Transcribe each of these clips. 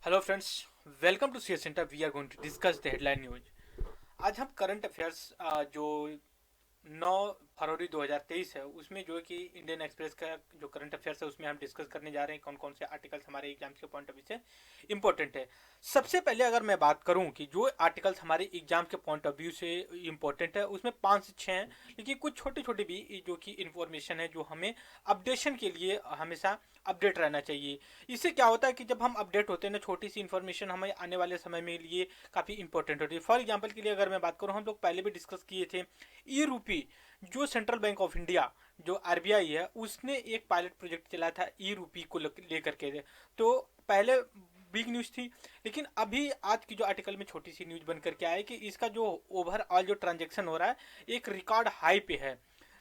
Hello friends, welcome to CS centre. We are going to discuss the headline news. आज हम current affairs जो 9 फरवरी 2023 है उसमें जो है कि इंडियन एक्सप्रेस का जो करंट अफेयर्स है उसमें हम डिस्कस करने जा रहे हैं कौन कौन से आर्टिकल्स हमारे एग्जाम्स के पॉइंट ऑफ व्यू से इंपॉर्टेंट है। सबसे पहले अगर मैं बात करूं कि जो आर्टिकल्स हमारे एग्जाम के पॉइंट ऑफ व्यू से इंपॉर्टेंट है उसमें 5 से 6 हैं, लेकिन कुछ छोटे छोटे भी जो कि इंफॉर्मेशन है जो हमें अपडेशन के लिए हमेशा अपडेट रहना चाहिए। इससे क्या होता है कि जब हम अपडेट होते हैं ना, छोटी सी इन्फॉर्मेशन हमें आने वाले समय में लिए काफ़ी इंपॉर्टेंट होती है। फॉर एग्जांपल के लिए अगर मैं बात करूं, हम लोग पहले भी डिस्कस किए थे ई रूपी। जो सेंट्रल बैंक ऑफ इंडिया जो आरबीआई है उसने एक पायलट प्रोजेक्ट चलाया था ई रूपी को लेकर के। तो पहले बिग न्यूज़ थी, लेकिन अभी आज की जो आर्टिकल में छोटी सी न्यूज़ बन करके आया कि इसका जो ओवरऑल जो ट्रांजेक्शन हो रहा है एक रिकॉर्ड हाई पे है।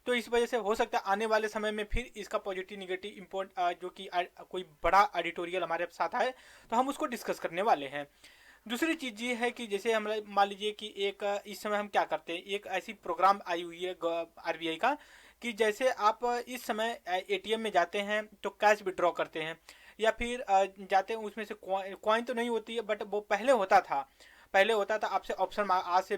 तो इस वजह से हो सकता है आने वाले समय में फिर इसका पॉजिटिव निगेटिव इम्पोर्ट जो कि कोई बड़ा एडिटोरियल हमारे साथ आए तो हम उसको डिस्कस करने वाले हैं। दूसरी चीज़ ये है कि जैसे हम मान लीजिए कि एक इस समय हम क्या करते हैं, एक ऐसी प्रोग्राम आई हुई है आरबीआई का कि जैसे आप इस समय एटीएम में जाते हैं तो कैश विड्रॉ करते हैं या फिर जाते हैं उसमें से कॉइन तो नहीं होती है, बट वो पहले होता था आपसे ऑप्शन। आज से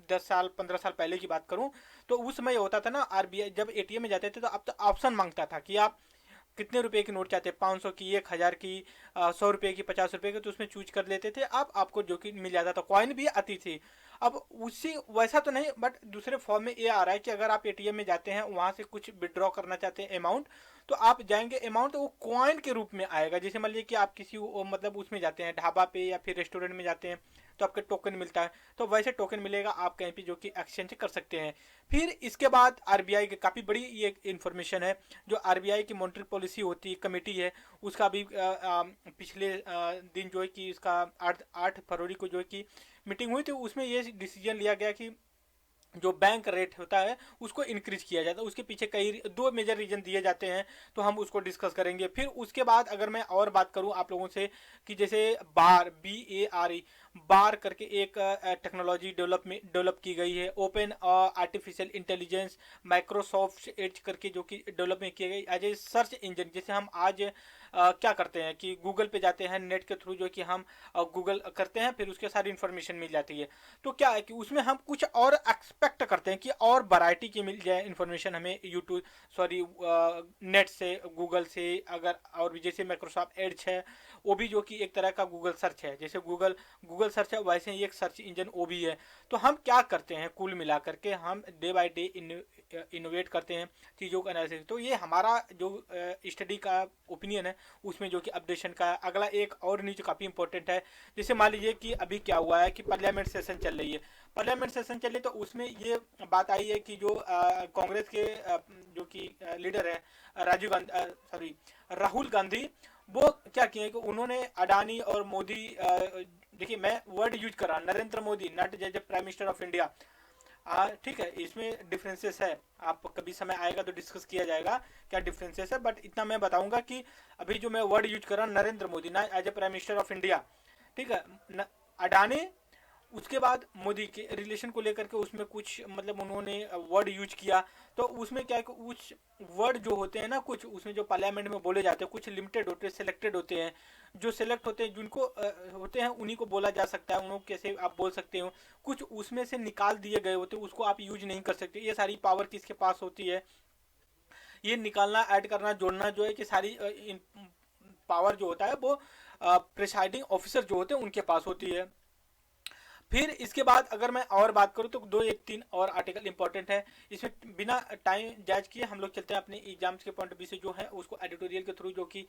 10 साल 15 साल पहले की बात करूं तो उस समय होता था ना, आरबीआई जब एटीएम में जाते थे तो अब तो ऑप्शन मांगता था कि आप कितने रुपए की नोट चाहते हैं, 500 की, 1000 की, 100 रुपए की, 50 रुपए की। तो उसमें चूज कर लेते थे आप, आपको जो कि मिल जाता था, कॉइन भी आती थी। अब उसी वैसा तो नहीं, बट दूसरे फॉर्म में ये आ रहा है कि अगर आप एटीएम में जाते हैं वहां से कुछ विड्रॉ करना चाहते हैं अमाउंट, तो आप जाएंगे अमाउंट तो वो कॉइन के रूप में आएगा। जैसे मान लीजिए कि आप किसी मतलब उसमें जाते हैं ढाबा पे या फिर रेस्टोरेंट में जाते हैं तो आपके टोकन मिलता है, तो वैसे टोकन मिलेगा आप कहीं पे जो कि एक्सचेंज कर सकते हैं। फिर इसके बाद आरबीआई की काफ़ी बड़ी ये इन्फॉर्मेशन है, जो आरबीआई की मॉनेटरी पॉलिसी होती है कमेटी है उसका भी पिछले दिन जो है कि इसका 8 फरवरी को जो है कि मीटिंग हुई थी। उसमें ये डिसीजन लिया गया कि जो बैंक रेट होता है उसको इंक्रीज किया जाता है। उसके पीछे कई दो मेजर रीजन दिए जाते हैं, तो हम उसको डिस्कस करेंगे। फिर उसके बाद अगर मैं और बात करूं आप लोगों से कि जैसे BAR बार करके एक टेक्नोलॉजी डेवलप की गई है, open artificial intelligence Microsoft Edge करके जो कि डेवलप में की गई एज ए सर्च इंजन। जैसे हम आज क्या करते हैं कि गूगल पे जाते हैं नेट के थ्रू, जो कि हम गूगल करते हैं फिर उसके सारी इन्फॉर्मेशन मिल जाती है। तो क्या है कि उसमें हम कुछ और एक्सपेक्ट करते हैं कि और वैरायटी की मिल जाए इन्फॉर्मेशन हमें यूट्यूब सॉरी नेट से, गूगल से। अगर और भी जैसे माइक्रोसॉफ्ट एड्स है वो भी जो कि एक तरह का गूगल सर्च है, जैसे गूगल गूगल सर्च है वैसे ही एक सर्च इंजन वो भी है। तो हम क्या करते हैं, कुल मिला करके हम डे बाय डे इनोवेट करते हैं चीज़ों का एनालिसिस। तो ये हमारा जो स्टडी का ओपिनियन है उसमें जो कि अपडेशन का। अगला एक और न्यूज काफ़ी इंपॉर्टेंट है। जैसे मान लीजिए कि अभी क्या हुआ है कि पार्लियामेंट सेशन चल रही है, पार्लियामेंट सेशन चल रही है तो उसमें ये बात आई है कि जो कांग्रेस के जो कि लीडर है राजीव गांधी सॉरी राहुल गांधी, वो क्या किए कि उन्होंने अडानी और मोदी देखिए मैं वर्ड यूज कर रहा हूँ नरेंद्र मोदी, नॉट जैसे प्राइम मिनिस्टर ऑफ इंडिया। ठीक है, इसमें डिफरेंसेस है, आप कभी समय आएगा तो डिस्कस किया जाएगा क्या डिफरेंसेस है, बट इतना मैं बताऊंगा कि अभी जो मैं वर्ड यूज कर रहा हूँ नरेंद्र मोदी ना as a prime minister of India. ठीक है, अडानी, उसके बाद मोदी के रिलेशन को लेकर के उसमें कुछ मतलब उन्होंने वर्ड यूज किया। तो उसमें क्या है कि कुछ वर्ड जो होते हैं ना, कुछ उसमें जो पार्लियामेंट में बोले जाते हैं कुछ लिमिटेड होते हैं, सिलेक्टेड होते हैं। जो सिलेक्ट होते हैं जिनको होते हैं उन्हीं को बोला जा सकता है, उनको कैसे आप बोल सकते हो। कुछ उसमें से निकाल दिए गए होते हैं उसको आप यूज नहीं कर सकते। ये सारी पावर किसके पास होती है, ये निकालना ऐड करना जोड़ना जो है कि सारी पावर जो होता है वो प्रिसाइडिंग ऑफिसर जो होते हैं उनके पास होती है। फिर इसके बाद अगर मैं और बात करूं तो दो एक तीन और आर्टिकल इंपॉर्टेंट है। इसमें बिना टाइम जाज किए हम लोग चलते हैं अपने एग्जाम्स के पॉइंट ऑफ व्यू से जो है उसको एडिटोरियल के थ्रू जो कि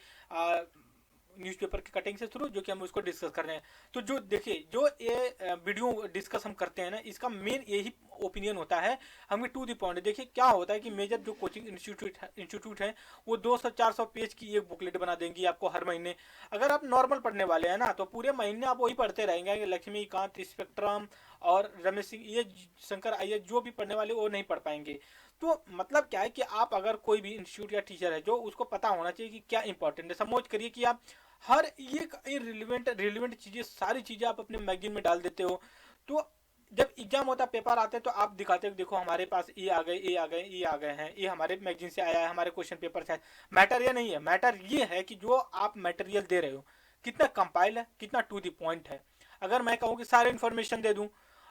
न्यूज़पेपर के कटिंग से थ्रू जो कि हम उसको डिस्कस कर रहे हैं। तो जो देखिए जो ये वीडियो डिस्कस हम करते हैं ना, इसका मेन यही ओपिनियन होता है हमें टू द पॉइंट। देखिए क्या होता है कि मेजर जो कोचिंग इंस्टीट्यूट है वो 200-400 पेज की एक बुकलेट बना देंगी आपको हर महीने। अगर आप नॉर्मल पढ़ने वाले हैं ना तो पूरे महीने आप वही पढ़ते रहेंगे, लक्ष्मीकांत, स्पेक्ट्रम और रमेश सिंह, ये शंकर अय्यर जो भी पढ़ने वाले वो नहीं पढ़ पाएंगे। तो मतलब क्या है कि आप अगर कोई भी इंस्टीट्यूट या टीचर है जो उसको पता होना चाहिए कि क्या इंपॉर्टेंट है। समझ करिए कि आप हर एक रिलेवेंट चीजें, सारी चीजें आप अपने मैगजीन में डाल देते हो। तो जब एग्जाम होता है, पेपर आते हैं तो आप दिखाते हो देखो हमारे पास ये आ गए, ये आ गए, ये आ गए हैं, ये हमारे मैगजीन से आया है, हमारे क्वेश्चन पेपर से। मैटर ये नहीं है, मैटर ये है कि जो आप मटेरियल दे रहे हो कितना कंपाइल है, कितना टू द पॉइंट है। अगर मैं कहूँ कि सारे इन्फॉर्मेशन दे दूँ,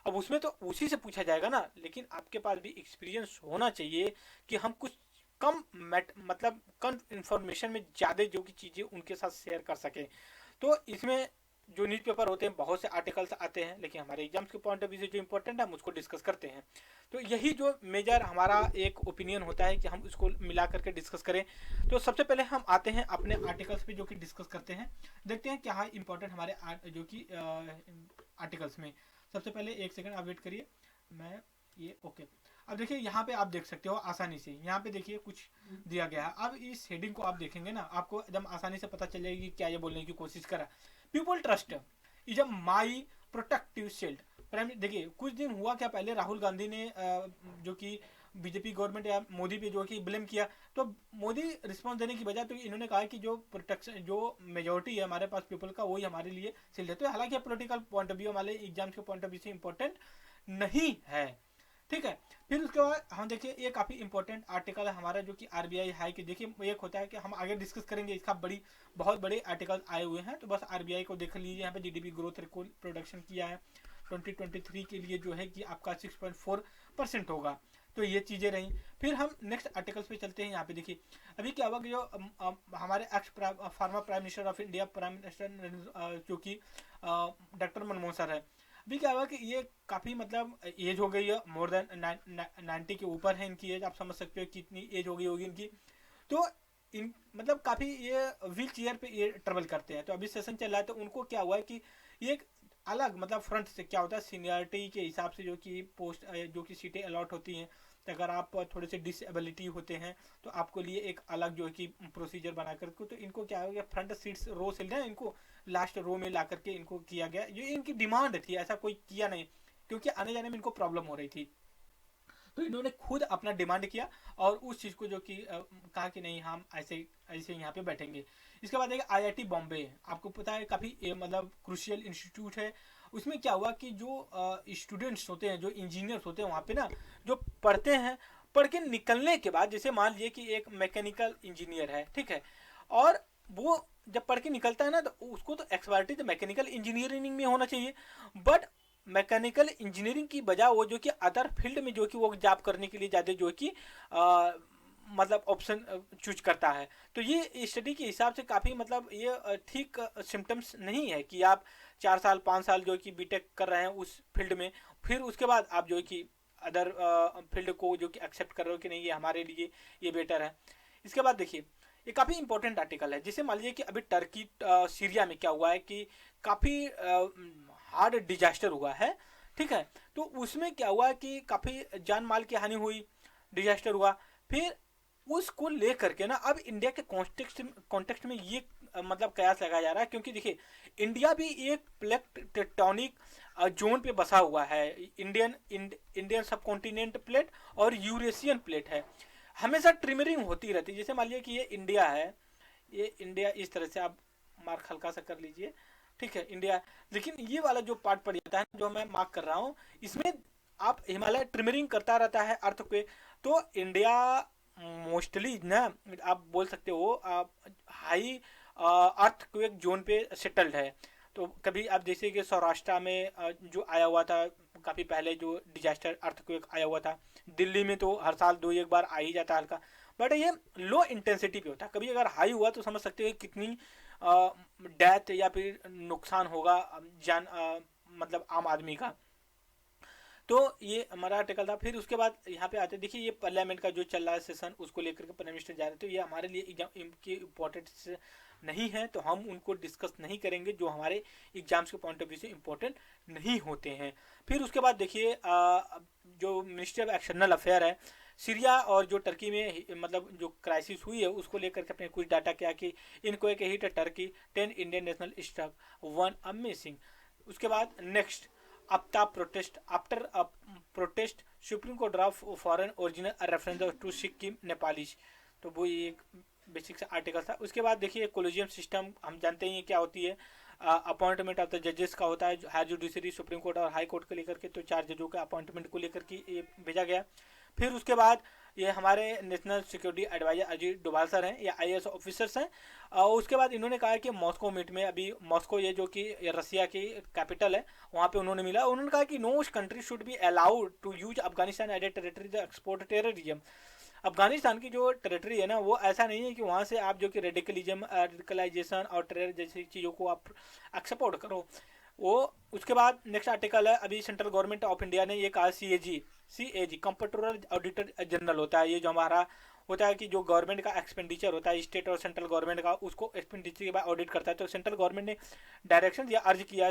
अब उसमें तो उसी से पूछा जाएगा ना, लेकिन आपके पास भी एक्सपीरियंस होना चाहिए कि हम कुछ कम मतलब कम इंफॉर्मेशन में ज़्यादा जो की चीज़ें उनके साथ शेयर कर सकें। तो इसमें जो न्यूज़पेपर होते हैं बहुत से आर्टिकल्स आते हैं, लेकिन हमारे एग्जाम्स के पॉइंट ऑफ व्यू से जो इम्पोर्टेंट है हम उसको डिस्कस करते हैं। तो यही जो मेजर हमारा एक ओपिनियन होता है कि हम उसको मिला करके डिस्कस करें। तो सबसे पहले हम आते हैं अपने आर्टिकल्स पे जो कि डिस्कस करते हैं, देखते हैं क्या है इंपॉर्टेंट हमारे जो कि आर्टिकल्स में। सबसे पहले एक सेकंड आप वेट करिए, मैं ये ओके। अब देखिए यहाँ पे आप देख सकते हो आसानी से, यहाँ पे देखिए कुछ दिया गया है। अब इस हेडिंग को आप देखेंगे ना, आपको एकदम आसानी से पता चल जाएगी क्या ये बोलने की कोशिश करा। People trust is a my protective shield. देखिए कुछ दिन हुआ क्या, पहले राहुल गांधी ने जो कि बीजेपी गवर्नमेंट या मोदी पे जो कि ब्लेम किया, तो मोदी रिस्पांस देने की बजाय तो इन्होंने कहा कि जो प्रोटेक्शन जो मेजोरिटी है हमारे पास पीपल का, वही हमारे लिए शील्ड है। तो हालांकि पॉलिटिकल पॉइंट ऑफ व्यू हमारे एग्जाम्स के पॉइंट ऑफ व्यू से इंपॉर्टेंट नहीं है, ठीक है। फिर उसके बाद हम देखिए ये काफी इंपॉर्टेंट आर्टिकल है हमारा जो कि आरबीआई हाई के, देखिए एक होता है कि हम आगे डिस्कस करेंगे इसका, बहुत बड़े आर्टिकल आए हुए हैं। तो बस आरबीआई को देख लीजिए, यहाँ पे जीडीपी ग्रोथ रिकॉर्ड प्रोडक्शन किया है 2023 के लिए जो है कि आपका 6.4% होगा। तो ये चीजें रही। फिर हम नेक्स्ट आर्टिकल्स पे चलते हैं। यहाँ पे देखिए अभी क्या हुआ कि जो हमारे x farmer prime minister of India, prime minister जो कि डॉक्टर मनमोहन सर है, अभी क्या हुआ कि ये काफ़ी मतलब एज हो गई है, मोर देन 90 के ऊपर है इनकी एज। आप समझ सकते हो कितनी एज हो गई होगी इनकी। तो इन मतलब काफ़ी ये व्हील चेयर पे ये ट्रेवल करते हैं। तो अभी सेशन चल रहा है, तो उनको क्या हुआ है कि ये एक अलग मतलब फ्रंट से क्या होता है, सीनियरिटी के हिसाब से जो कि पोस्ट जो कि सीटें अलॉट होती हैं। तो अगर आप थोड़े से डिसेबिलिटी होते हैं तो आपको लिए एक अलग जो है कि प्रोसीजर बना करके, तो इनको क्या हो गया, फ्रंट सीट्स रो से लेना, इनको लास्ट रो में ला करके इनको किया गया। ये इनकी डिमांड थी, ऐसा कोई किया नहीं, क्योंकि आने जाने में इनको प्रॉब्लम हो रही थी। तो इन्होंने खुद अपना डिमांड किया और उस चीज़ को जो कि कहा कि नहीं हम ऐसे ऐसे यहाँ पे बैठेंगे। इसके बाद एक आईआईटी बॉम्बे, आपको पता है काफ़ी मतलब क्रूशियल इंस्टीट्यूट है। उसमें क्या हुआ कि जो स्टूडेंट्स होते हैं, जो इंजीनियर्स होते हैं वहाँ पे ना, जो पढ़ते हैं, पढ़ के निकलने के बाद जैसे मान लीजिए कि एक मैकेनिकल इंजीनियर है, ठीक है, और वो जब पढ़ के निकलता है ना, तो उसको तो एक्सपर्टीज मैकेनिकल इंजीनियरिंग में होना चाहिए। बट मैकेनिकल इंजीनियरिंग की बजाय वो जो कि अदर फील्ड में जो कि वो जॉब करने के लिए ज़्यादा जो कि मतलब ऑप्शन चूज करता है। तो ये स्टडी के हिसाब से काफ़ी मतलब ये ठीक सिम्टम्स नहीं है कि आप 4 साल 5 साल जो कि बीटेक कर रहे हैं उस फील्ड में, फिर उसके बाद आप जो कि अदर फील्ड को जो कि एक्सेप्ट कर रहे हो कि नहीं ये हमारे लिए ये बेटर है। इसके बाद देखिए ये काफ़ी इंपॉर्टेंट आर्टिकल है। जैसे मान लीजिए कि अभी टर्की सीरिया में क्या हुआ है कि काफ़ी हार्ड डिजास्टर हुआ है, ठीक है। तो उसमें क्या हुआ कि काफ़ी जान माल की हानि हुई, डिजास्टर हुआ। फिर उसको लेकर के ना अब इंडिया के कॉन्टेक्स्ट में ये मतलब कयास लगाया जा रहा है, क्योंकि देखिए इंडिया भी एक प्लेट टेक्टोनिक जोन पे बसा हुआ है। इंडियन सब कॉन्टिनेंट प्लेट और यूरेशियन प्लेट है, हमेशा ट्रिमरिंग होती रहती है। जैसे मान लीजिए कि ये इंडिया है, ये इंडिया इस तरह से आप मार्क हल्का सा कर लीजिए, ठीक है, इंडिया। लेकिन ये वाला जो पार्ट पड़ जाता है जो मैं मार्क कर रहा हूँ, इसमें आप हिमालय ट्रिमरिंग करता रहता है अर्थक्वेक। तो इंडिया मोस्टली ना आप बोल सकते हो हाई अर्थक्वेक जोन पे सेटल्ड है। तो कभी आप जैसे कि सौराष्ट्र में जो आया हुआ था काफ़ी पहले, जो डिजास्टर अर्थक्वेक आया हुआ था, दिल्ली में तो हर साल 2 एक बार आ ही जाता है हल्का, बट ये लो इंटेंसिटी पे होता है। कभी अगर हाई हुआ तो समझ सकते हो कितनी डेथ या फिर नुकसान होगा जान मतलब आम आदमी का। तो ये हमारा आर्टिकल था। फिर उसके बाद यहाँ पे आते देखिए ये पार्लियामेंट का जो चल रहा है सेशन, उसको लेकर के प्राइम मिनिस्टर जा रहे थे। तो ये हमारे लिए एग्जाम की इम्पोर्टेंस नहीं है, तो हम उनको डिस्कस नहीं करेंगे जो हमारे एग्जाम्स के पॉइंट ऑफ व्यू से इम्पोर्टेंट नहीं होते हैं। फिर उसके बाद देखिए जो मिनिस्ट्री ऑफ एक्सटर्नल अफेयर है, सीरिया और जो टर्की में मतलब जो क्राइसिस हुई है उसको लेकर के अपने कुछ डाटा क्या कि इनको एक हिट टर्की 10 इंडियन नेशनल स्टॉक 1 अमेजिंग। उसके बाद next after protest supreme court draft foreign original reference to Sikkim Nepalese. तो वो एक बेसिक सा आर्टिकल था। उसके बाद देखिए कोलिजियम सिस्टम हम जानते ही क्या होती है, अपॉइंटमेंट ऑफ द जजेस का होता है हायर जुडिशरी सुप्रीम कोर्ट और हाई कोर्ट को लेकर के। तो 4 जजों के अपॉइंटमेंट को लेकर के ये भेजा गया। फिर उसके बाद ये हमारे national security adviser Ajit Doval sir हैं, या आईएएस ऑफिसर्स हैं। और उसके बाद इन्होंने कहा कि मॉस्को मीट में, अभी मॉस्को ये जो कि रसिया की कैपिटल है, वहाँ पे उन्होंने मिला, उन्होंने कहा कि no country should be allowed to use Afghanistan as a territory the export terrorism. Afghanistan की जो टेरिटरी है ना, वो ऐसा नहीं है कि वहाँ से आप जो कि रेडिकलाइजेशन और टेरर जैसी चीज़ों को आप एक्सपोर्ट करो वो। उसके बाद नेक्स्ट आर्टिकल है, अभी सेंट्रल गवर्नमेंट ऑफ इंडिया ने ये कहा, सी ए जी कंप्ट्रोलर ऑडिटर जनरल होता है, ये जो हमारा होता है कि जो गवर्नमेंट का एक्सपेंडिचर होता है स्टेट और सेंट्रल गवर्नमेंट का, उसको एक्सपेंडिचर के बाद ऑडिट करता है। तो सेंट्रल गवर्नमेंट ने डायरेक्शन या अर्ज किया,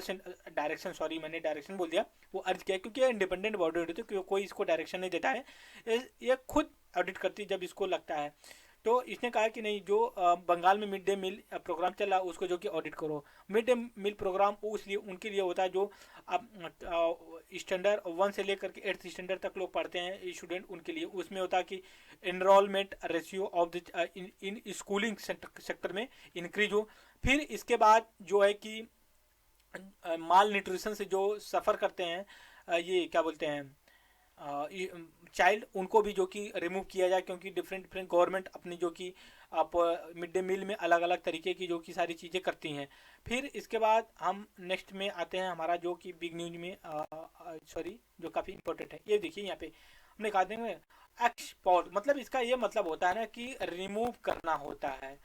डायरेक्शन सॉरी मैंने डायरेक्शन बोल दिया, वो अर्ज किया, क्योंकि इंडिपेंडेंट बॉडी होती है, कोई इसको डायरेक्शन नहीं देता है, ये खुद ऑडिट करती है जब इसको लगता है। तो इसने कहा कि नहीं, जो बंगाल में मिड डे मील प्रोग्राम चल रहा है उसको जो कि ऑडिट करो। मिड डे मील प्रोग्राम उनके लिए होता है जो स्टैंडर्ड 1 से लेकर के 8th स्टैंडर्ड तक लोग पढ़ते हैं स्टूडेंट, उनके लिए उसमें होता है कि enrolment ratio of the in schooling sector में इंक्रीज हो। फिर इसके बाद जो है कि माल न्यूट्रिशन से जो सफ़र करते हैं, ये क्या बोलते हैं, चाइल्ड, उनको भी जो कि रिमूव किया जाए, क्योंकि डिफरेंट डिफरेंट गवर्नमेंट अपनी जो कि आप मिड डे मील में अलग अलग तरीके की जो कि सारी चीज़ें करती हैं। फिर इसके बाद हम नेक्स्ट में आते हैं, हमारा जो कि बिग न्यूज में सॉरी जो काफ़ी इंपॉर्टेंट है, ये देखिए यहाँ पे हमने कहा देंगे एक्सपोर्ट, मतलब इसका ये मतलब होता है ना कि रिमूव करना होता है।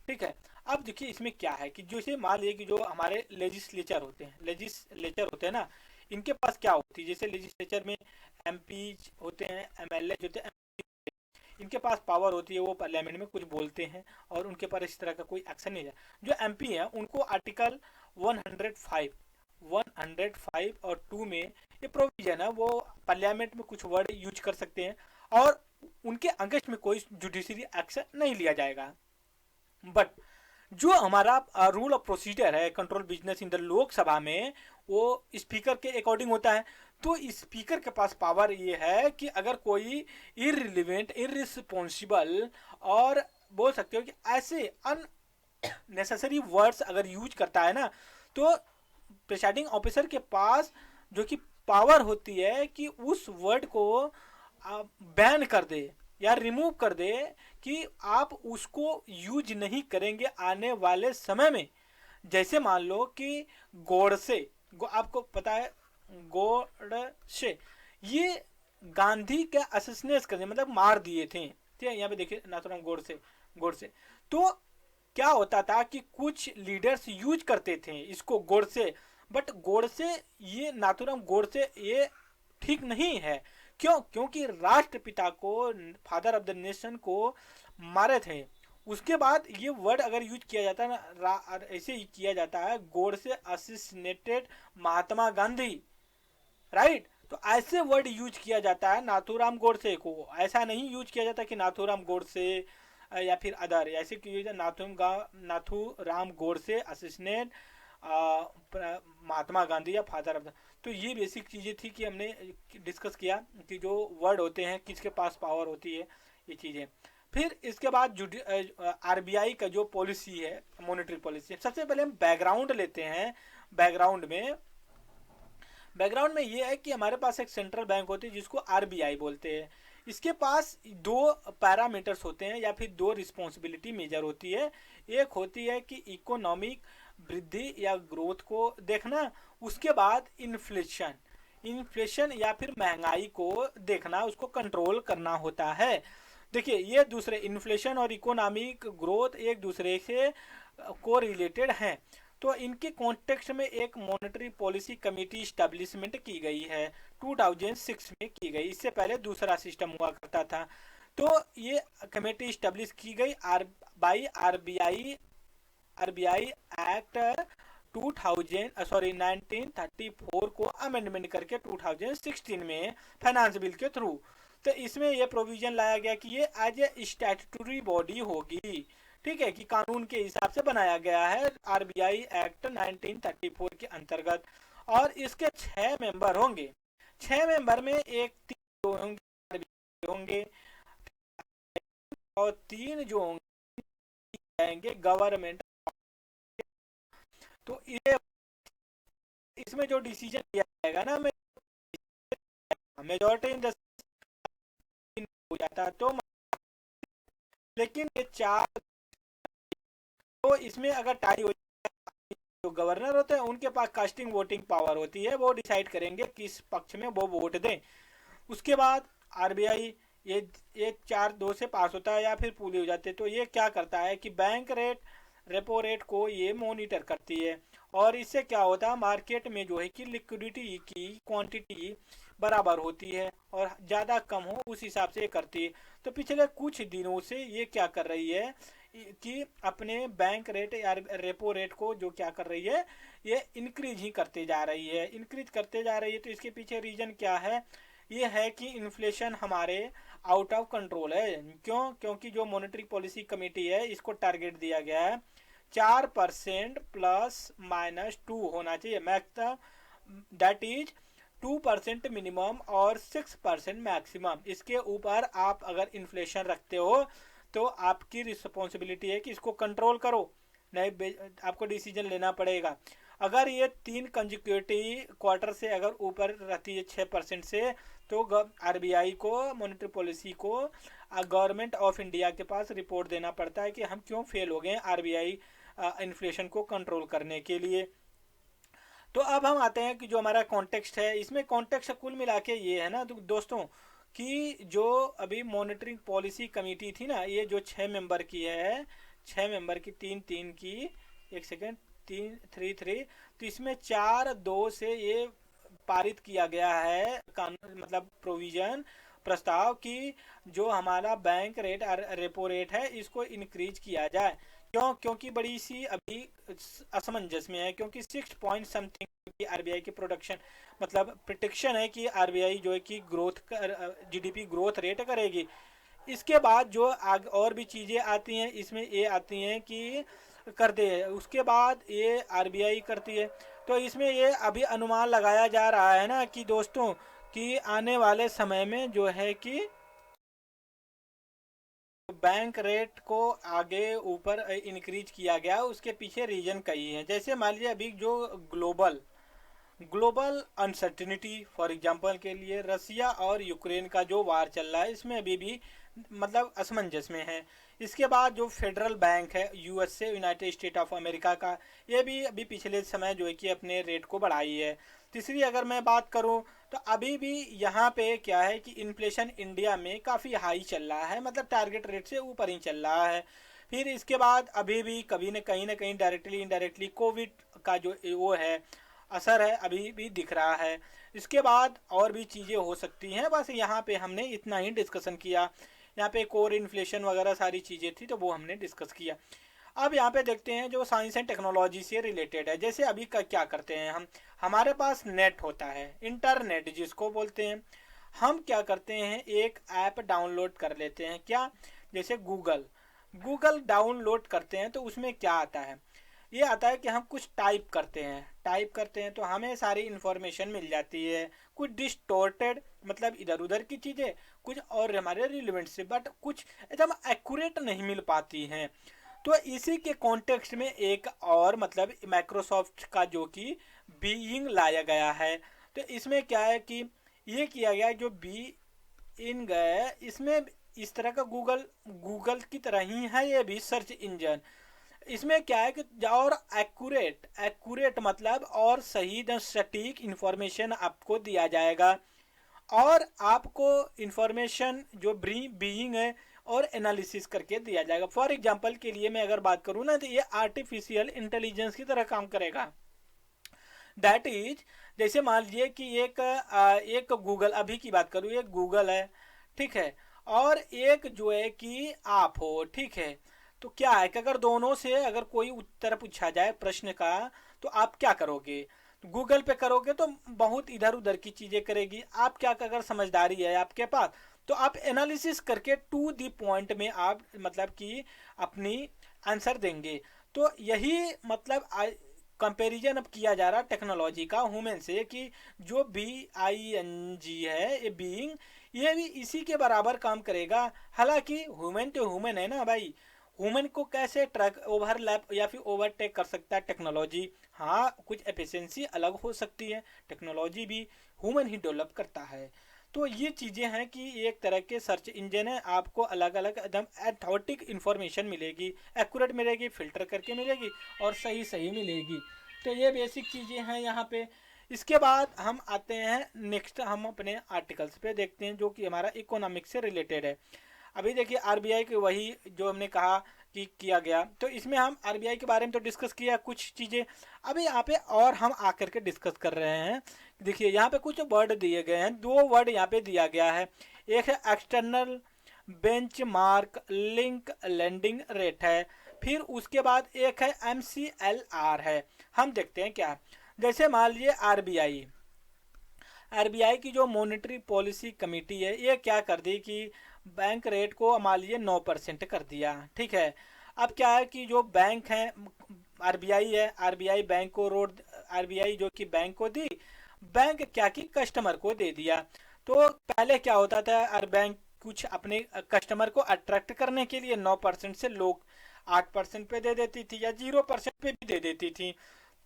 ठीक है। अब देखिए इसमें क्या है कि जैसे मान लीजिए कि जो हमारे लेजिस्लेचर होते हैं ना, इनके पास क्या होती है, जैसे लेजिस्लेचर में एमपीज होते हैं, एमएलए होते हैं, इनके पास पावर होती है, वो पार्लियामेंट में कुछ बोलते हैं और उनके पास इस तरह का कोई एक्शन नहीं है। जो एमपी हैं उनको आर्टिकल 105 और 2 में ये प्रोविजन है, वो पार्लियामेंट में कुछ वर्ड यूज कर सकते हैं और उनके अगेंस्ट में कोई जुडिशरी एक्शन नहीं लिया जाएगा। बट जो हमारा रूल ऑफ प्रोसीजर है control business in the Lok Sabha में, वो स्पीकर के अकॉर्डिंग होता है। तो स्पीकर के पास पावर ये है कि अगर कोई इररिलेवेंट, इररिस्पॉन्सिबल और बोल सकते हो कि ऐसे अननेसेसरी वर्ड्स अगर यूज करता है ना, तो प्रिसाइडिंग ऑफिसर के पास जो कि पावर होती है कि उस वर्ड को बैन कर दे या रिमूव कर दे, कि आप उसको यूज नहीं करेंगे आने वाले समय में। जैसे मान लो कि गोडसे, आपको पता है गोडसे, ये गांधी के असैसिनेट करने मतलब मार दिए थे, ठीक है। यहाँ पे देखिए नाथुराम गोडसे। तो क्या होता था कि कुछ लीडर्स यूज करते थे इसको गोडसे, बट गोडसे, ये नाथुराम गोडसे ये ठीक नहीं है। क्यों? क्योंकि राष्ट्रपिता को, फादर ऑफ द नेशन को मारे थे। उसके बाद ये वर्ड अगर यूज किया जाता है ना, ऐसे ही किया जाता है, गोडसे असैसिनेटेड महात्मा गांधी, राइट। तो ऐसे वर्ड यूज किया जाता है नाथुराम गोडसे को, ऐसा नहीं यूज किया जाता कि नाथुराम गोडसे या फिर अदर, ऐसे किया नाथुराम गोडसे असैसिनेट महात्मा गांधी या फादर ऑफ द। तो ये बेसिक चीज़ें थी कि हमने डिस्कस किया कि जो वर्ड होते हैं किसके पास पावर होती है, ये चीज़ें। फिर इसके बाद आरबीआई का जो पॉलिसी है, मॉनेटरी पॉलिसी, सबसे पहले हम बैकग्राउंड लेते हैं। बैकग्राउंड में ये है कि हमारे पास एक सेंट्रल बैंक होती है जिसको आरबीआई बोलते हैं। इसके पास दो पैरामीटर्स होते हैं या फिर दो रिस्पॉन्सिबिलिटी मेजर होती है। एक होती है कि इकोनॉमिक वृद्धि या ग्रोथ को देखना, उसके बाद इन्फ्लेशन या फिर महंगाई को देखना, उसको कंट्रोल करना होता है। देखिए ये दूसरे, इन्फ्लेशन और इकोनॉमिक ग्रोथ एक दूसरे से को रिलेटेड हैं। तो इनके कॉन्टेक्स्ट में एक मॉनेटरी पॉलिसी कमेटी स्टैब्लिशमेंट की गई है, 2006 में की गई। इससे पहले दूसरा सिस्टम हुआ करता था। तो ये कमेटी स्टैब्लिश की गई बाई आरबीआई एक्ट 1934 को अमेंडमेंट करके 2016 में फाइनेंस बिल के थ्रू। तो इसमें यह प्रोविजन लाया गया कि ये एज ए स्टैट्यूटरी बॉडी होगी, ठीक है, कि कानून के हिसाब से बनाया गया है आरबीआई एक्ट 1934 के अंतर्गत। और इसके 6 मेंबर होंगे। 6 मेंबर में एक 3 होंगे और 3 जो होंगे गवर्नमेंट। तो ये इसमें जो डिसीजन लिया जाएगा ना, मेजोरिटी इन द हो जाता तो, लेकिन ये चार, तो इसमें अगर टाई हो, जो गवर्नर होते हैं उनके पास कास्टिंग वोटिंग पावर होती है, वो डिसाइड करेंगे किस पक्ष में वो वोट दें। उसके बाद आरबीआई ये 4-2 से पास होता है या फिर पूरी हो जाती है, तो ये क्या करता है कि बैंक रेट, रेपो रेट को ये मॉनिटर करती है, और इससे क्या होता है मार्केट में जो है कि लिक्विडिटी की क्वांटिटी बराबर होती है और ज़्यादा कम हो उस हिसाब से करती है। तो पिछले कुछ दिनों से ये क्या कर रही है कि अपने बैंक रेट या रेपो रेट को जो क्या कर रही है, ये इंक्रीज ही करते जा रही है, इंक्रीज करते जा रही है। तो इसके पीछे रीजन क्या है, ये है कि इन्फ्लेशन हमारे आउट ऑफ कंट्रोल है। क्यों? क्योंकि जो मॉनेटरी पॉलिसी कमेटी है इसको टारगेट दिया गया है 4% ±2 होना चाहिए, मैक्स दैट इज 2% मिनिमम और 6% मैक्सिमम। इसके ऊपर आप अगर इन्फ्लेशन रखते हो तो आपकी रिस्पॉन्सिबिलिटी है कि इसको कंट्रोल करो, नहीं आपको डिसीजन लेना पड़ेगा। अगर ये 3 कंजिक्यूटिव क्वार्टर से अगर ऊपर रहती है 6% से, तो आरबीआई को, मॉनेटरी पॉलिसी को गवर्नमेंट ऑफ इंडिया के पास रिपोर्ट देना पड़ता है कि हम क्यों फेल हो गए आरबीआई इन्फ्लेशन को कंट्रोल करने के लिए। तो अब हम आते हैं कि जो हमारा कॉन्टेक्स्ट है, इसमें कॉन्टेक्स्ट कुल मिला के ये है ना दोस्तों, कि जो अभी मॉनिटरिंग पॉलिसी कमेटी थी ना, ये जो 6 मेंबर की है, 6 मेंबर की, 3-3 की, एक सेकेंड, 3-3, तो इसमें 4-2 से ये पारित किया गया है कानून, मतलब प्रोविजन, प्रस्ताव कि जो हमारा बैंक रेट रेपो रेट है इसको इंक्रीज किया जाए। क्यों? क्योंकि बड़ी सी अभी असमंजस में है, क्योंकि 6 पॉइंट समथिंग की आरबीआई की प्रोडक्शन, मतलब प्रिडिक्शन है कि आरबीआई जो है कि ग्रोथ, जीडीपी ग्रोथ रेट करेगी। इसके बाद जो आगे और भी चीज़ें आती हैं, इसमें ये आती हैं कि कर दे, उसके बाद ये आरबीआई करती है। तो इसमें ये अभी अनुमान लगाया जा रहा है ना कि दोस्तों, कि आने वाले समय में जो है कि बैंक रेट को आगे ऊपर इंक्रीज किया गया, उसके पीछे रीजन कई हैं। जैसे मान लीजिए अभी जो global global uncertainty, for example के लिए रसिया और यूक्रेन का जो वार चल रहा है, इसमें अभी भी मतलब असमंजस में है। इसके बाद जो फेडरल बैंक है यूएस से, यूनाइटेड स्टेट ऑफ अमेरिका का, ये भी अभी पिछले समय जो है कि अपने रेट को बढ़ाई है। तीसरी अगर मैं बात करूं, तो अभी भी यहाँ पे क्या है कि इन्फ्लेशन इंडिया में काफ़ी हाई चल रहा है, मतलब टारगेट रेट से ऊपर ही चल रहा है। फिर इसके बाद अभी भी कभी न कहीं डायरेक्टली इनडायरेक्टली कोविड का जो वो है असर है अभी भी दिख रहा है। इसके बाद और भी चीज़ें हो सकती हैं, बस यहाँ पे हमने इतना ही डिस्कशन किया। यहाँ पे कोर इन्फ्लेशन वगैरह सारी चीज़ें थी तो वो हमने डिस्कस किया। अब यहाँ पे देखते हैं जो साइंस एंड टेक्नोलॉजी से रिलेटेड है। जैसे अभी का क्या करते हैं हम, हमारे पास नेट होता है, इंटरनेट जिसको बोलते हैं। हम क्या करते हैं, एक ऐप डाउनलोड कर लेते हैं, क्या, जैसे गूगल, गूगल डाउनलोड करते हैं तो उसमें क्या आता है, ये आता है कि हम कुछ टाइप करते हैं तो हमें सारी इन्फॉर्मेशन मिल जाती है। कुछ डिस्टोर्टेड, मतलब इधर उधर की चीज़ें, कुछ और हमारे रिलेवेंट से, बट कुछ एकदम एक्यूरेट नहीं मिल पाती हैं। तो इसी के कॉन्टेक्स्ट में एक और मतलब माइक्रोसॉफ्ट का जो कि बीइंग लाया गया है। तो इसमें क्या है कि ये किया गया जो बी इन गए, इसमें इस तरह का गूगल गूगल की तरह ही है ये भी सर्च इंजन। इसमें क्या है कि और एक्यूरेट एक्यूरेट मतलब और सही द सटीक इंफॉर्मेशन आपको दिया जाएगा, और आपको इंफॉर्मेशन जो बीइंग है और एनालिसिस करके दिया जाएगा। फॉर एग्जांपल के लिए मैं अगर बात करूँ ना, तो ये आर्टिफिशियल इंटेलिजेंस की तरह काम करेगा। दैट इज, जैसे मान लीजिए कि एक गूगल, अभी की बात करूँ, एक गूगल है, ठीक है, और एक जो है कि आप हो, ठीक है। तो क्या है कि अगर दोनों से अगर कोई उत्तर पूछा जाए प्रश्न का, तो आप क्या करोगे, गूगल पे करोगे तो बहुत इधर उधर की चीजें करेगी। आप क्या, अगर समझदारी है आपके पास, तो आप एनालिसिस करके टू दी पॉइंट में आप मतलब कि अपनी आंसर देंगे। तो यही मतलब कंपैरिजन अब किया जा रहा टेक्नोलॉजी का ह्यूमन से, कि जो BING है ये बीइंग, ये भी इसी के बराबर काम करेगा। हालांकि ह्यूमन तो ह्यूमन है ना भाई, ह्यूमन को कैसे ट्रैक ओवरलैप या फिर ओवरटेक कर सकता है टेक्नोलॉजी। हाँ, कुछ एफिशिएंसी अलग हो सकती है, टेक्नोलॉजी भी ह्यूमन ही डेवलप करता है। तो ये चीज़ें हैं कि एक तरह के सर्च इंजन है, आपको अलग अलग एकदम अथॉरिटिक इन्फॉर्मेशन मिलेगी, एक्यूरेट मिलेगी, फिल्टर करके मिलेगी और सही सही मिलेगी। तो ये बेसिक चीज़ें हैं यहाँ पे। इसके बाद हम आते हैं नेक्स्ट, हम अपने आर्टिकल्स पे देखते हैं जो कि हमारा इकोनॉमिक्स से रिलेटेड है। अभी देखिए आरबीआई की वही जो हमने कहा कि किया गया, तो इसमें हम आरबीआई के बारे में तो डिस्कस किया कुछ चीज़ें। अभी यहाँ पे और हम आकर के डिस्कस कर रहे हैं। देखिए यहाँ पे कुछ वर्ड दिए गए हैं, दो वर्ड यहाँ पे दिया गया है। एक है external benchmark link lending rate है, फिर उसके बाद एक है MCLR है। हम देखते हैं क्या है। जैसे मान लीजिए आरबीआई की जो मॉनेटरी पॉलिसी कमेटी है, ये क्या कर दी कि बैंक रेट को मान लीजिए 9% कर दिया, ठीक है। अब क्या है कि जो बैंक है, आरबीआई है, आरबीआई बैंक को रोड, आरबीआई जो कि बैंक को दी, बैंक क्या कि कस्टमर को दे दिया। तो पहले क्या होता था, बैंक कुछ अपने कस्टमर को अट्रैक्ट करने के लिए 9% से लोग 8% पे दे देती थी या 0% पे भी दे देती थी।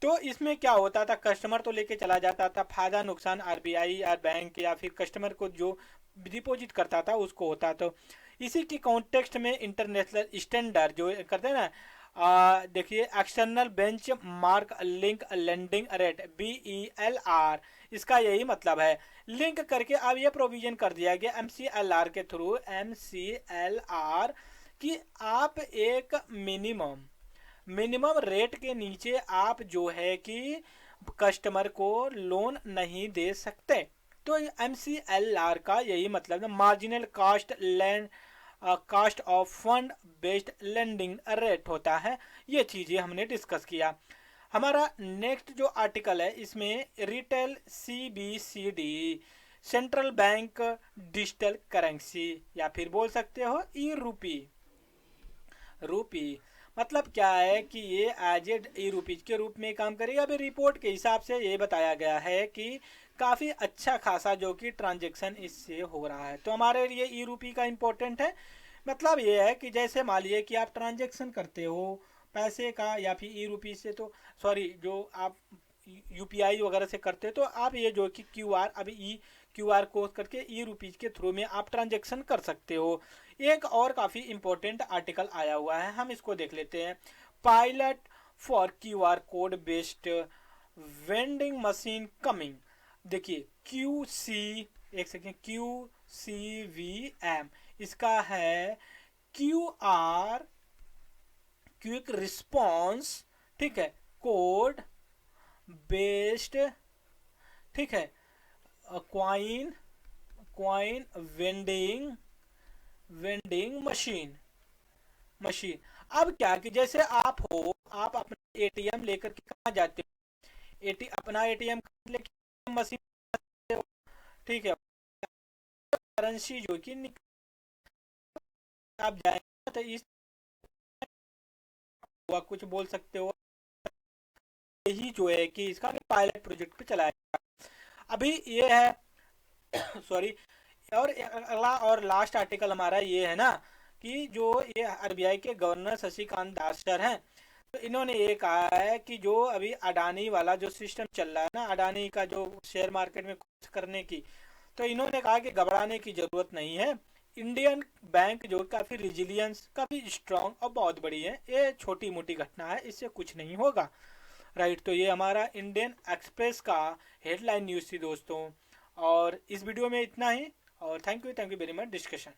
तो इसमें क्या होता था, कस्टमर तो लेके चला जाता था, फायदा नुकसान आरबीआई या बैंक या फिर कस्टमर को जो डिपॉजिट करता था उसको होता। तो इसी के कॉन्टेक्स्ट में इंटरनेशनल स्टैंडर्ड जो करते हैं ना, देखिए external bench mark link lending rate BELR, इसका यही मतलब है। लिंक करके अब ये प्रोविजन कर दिया गया MCLR के थ्रू, MCLR कि आप एक मिनिमम रेट के नीचे आप जो है कि कस्टमर को लोन नहीं दे सकते। तो MCLR का यही मतलब है, marginal cast of fund based lending rate होता है। ये चीज़ें हमने डिस्कस किया। हमारा नेक्स्ट जो आर्टिकल है इसमें retail CBCD, central bank digital currency, या फिर बोल सकते हो ई रूपी। मतलब क्या है कि ये एज ए रूपीज के रूप में काम करेगा। अभी रिपोर्ट के हिसाब से ये बताया गया है कि काफ़ी अच्छा खासा जो कि ट्रांजैक्शन इससे हो रहा है। तो हमारे लिए ई रूपी का इम्पोर्टेंट है। मतलब ये है कि जैसे मान लीजिए कि आप ट्रांजैक्शन करते हो पैसे का या फिर ई रूपी से, तो सॉरी जो आप यूपीआई वगैरह से करते हो, तो आप ये जो कि अभी क्यूआर कोड करके ई रूपीज के थ्रू में आप ट्रांजैक्शन कर सकते हो। एक और काफ़ी इंपॉर्टेंट आर्टिकल आया हुआ है, हम इसको देख लेते हैं। Pilot for QR code based vending machine coming. देखिए एक सेकेंड, QCVM, इसका है क्विक रिस्पॉन्स, ठीक है, कोड बेस्ड, ठीक है, क्वाइन वेंडिंग मशीन। अब क्या कि जैसे आप अपना एटीएम लेकर के कहाँ जाते हो, अपना एटीएम कार्ड लेके मशीन, ठीक है, करेंसी जो कि आप जाएंगे तो इस कुछ बोल सकते हो। यही जो है कि इसका पायलट प्रोजेक्ट पे चलाया अभी ये है। सॉरी। और अगला और लास्ट आर्टिकल हमारा ये है ना कि जो ये आरबीआई के गवर्नर शशिकांत दास सर हैं, तो इन्होंने ये कहा है कि जो अभी अडानी वाला जो सिस्टम चल रहा है ना, अडानी का जो शेयर मार्केट में कुछ करने की, तो इन्होंने कहा कि घबराने की ज़रूरत नहीं है। इंडियन बैंक जो काफ़ी रिजिलियंस, काफ़ी स्ट्रांग और बहुत बड़ी है, ये छोटी मोटी घटना है, इससे कुछ नहीं होगा। राइट। तो ये हमारा इंडियन एक्सप्रेस का हेडलाइन न्यूज़ थी दोस्तों, और इस वीडियो में इतना ही। और thank you very much discussion.